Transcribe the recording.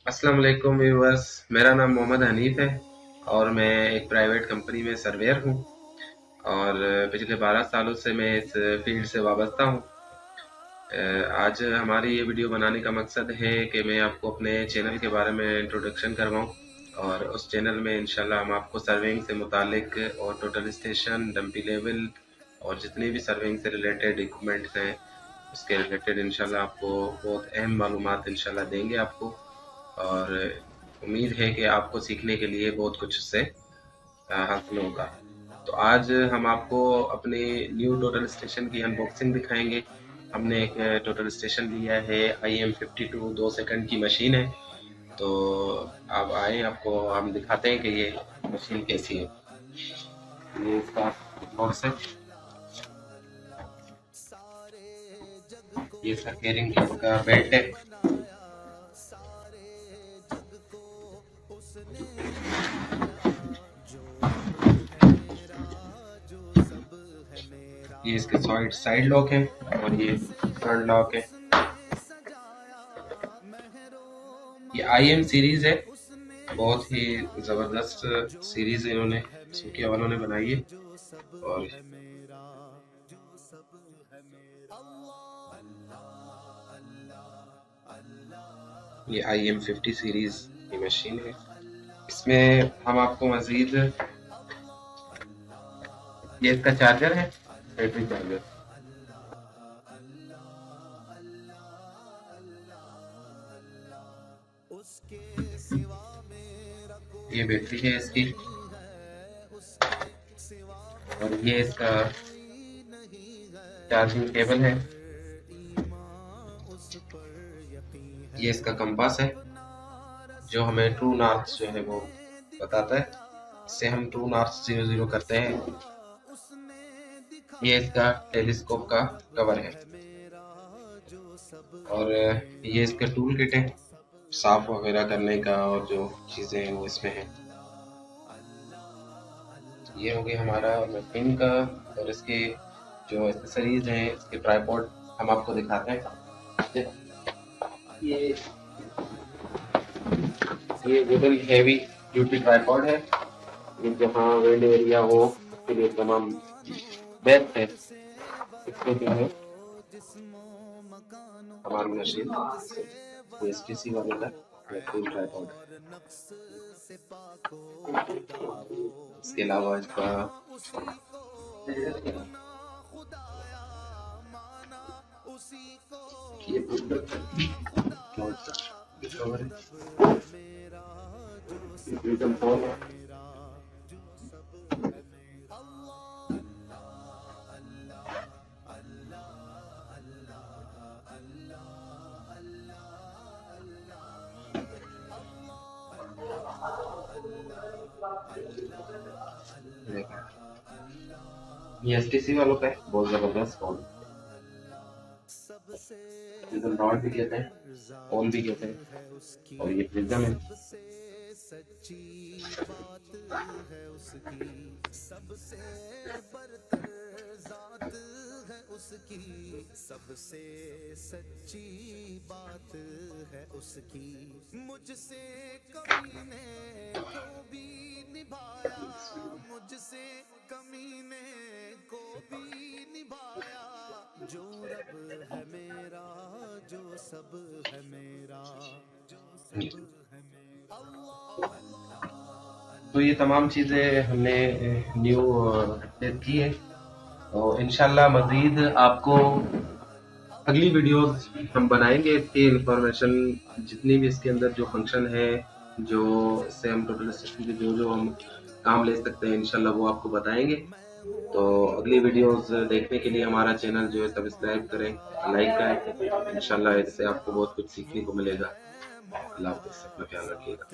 अस्सलाम वालेकुम व्यूअर्स, मेरा नाम मोहम्मद हनीफ है और मैं एक प्राइवेट कंपनी में सर्वेयर हूँ और पिछले 12 सालों से मैं इस फील्ड से वाबस्ता हूँ। आज हमारी ये वीडियो बनाने का मकसद है कि मैं आपको अपने चैनल के बारे में इंट्रोडक्शन करवाऊँ और उस चैनल में इंशाल्लाह हम आपको सर्वेइंग से मुतालिक और टोटल स्टेशन, डंपी लेवल और जितने भी सर्वेइंग से रिलेटेड इक्विपमेंट्स हैं उसके रिलेटेड इंशाल्लाह आपको बहुत अहम मालूमात इंशाल्लाह देंगे आपको। और उम्मीद है कि आपको सीखने के लिए बहुत कुछ उससे हासिल होगा। तो आज हम आपको अपने न्यू टोटल स्टेशन की अनबॉक्सिंग दिखाएंगे। हमने एक टोटल स्टेशन लिया है IM52 2 सेकंड की मशीन है। तो आप आए, आपको हम दिखाते हैं कि ये मशीन कैसी है। ये इसका बॉक्स है, ये इसका केयरिंग का बेल्ट है, ये इसके साइड लॉक है और ये फ्रंट लॉक है। ये IM सीरीज है, बहुत ही ज़बरदस्त सीरीज इन्होंने सुकिया वालों ने बनाई है। और ये IM50 सीरीज की मशीन है। इसमें हम आपको मजीद, ये इसका चार्जर है, बैटरी चार्जर, ये बैटरी है इसकी, और ये इसका चार्जिंग केबल है, ये इसका कंपास है जो हमें ट्रू नॉर्थ जो है वो बताता है, इससे हम ट्रू नॉर्थ 00 करते हैं। ये इसका टेलीस्कोप का कवर है और ये इसका टूल किट है साफ वगैरह करने का, और जो चीज़ें हैं वो इसमें हैं। ये हो गया हमारा मशीन का, और इसके जो एक्सेसरीज हैं, इसके ट्राइपॉड हम आपको दिखाते हैं। ये वुडन हैवी ड्यूटी ट्राइपॉड है, ये जहाँ विंड एरिया हो उसके लिए तमाम बेस्ट है। इसमें जो है हमारी मशीन STC वाले का बेहतरीन ट्राइपॉड है। इसके अलावा इसका ये कवर है, फ्रीडम फोन है, ये STC वालों का है, बहुत जबरदस्त फोन। प्रिज्म रॉड भी कहते हैं, ऑन भी कहते हैं, और ये प्रिज्म है। सबसे सच्ची बात है उसकी, मुझसे कमीने को भी निभाया, मुझसे कमीने को भी निभाया, जो रब है मेरा, जो सब है मेरा, जो सब है मेरा। तो ये तमाम चीज़ें हमने न्यू अपडेट की है, तो इंशाल्लाह मज़ीद आपको अगली वीडियोस हम बनाएंगे। इसकी इंफॉर्मेशन, जितनी भी इसके अंदर जो फंक्शन है, जो इससे हम टोटल सिस्टम के जो हम काम ले सकते हैं, इंशाल्लाह वो आपको बताएंगे। तो अगली वीडियोस देखने के लिए हमारा चैनल जो है सब्सक्राइब करें, लाइक करें। इंशाल्लाह इससे आपको बहुत कुछ सीखने को मिलेगा। अल्लाह हाफ़िज़, अपना ख्याल रखिएगा।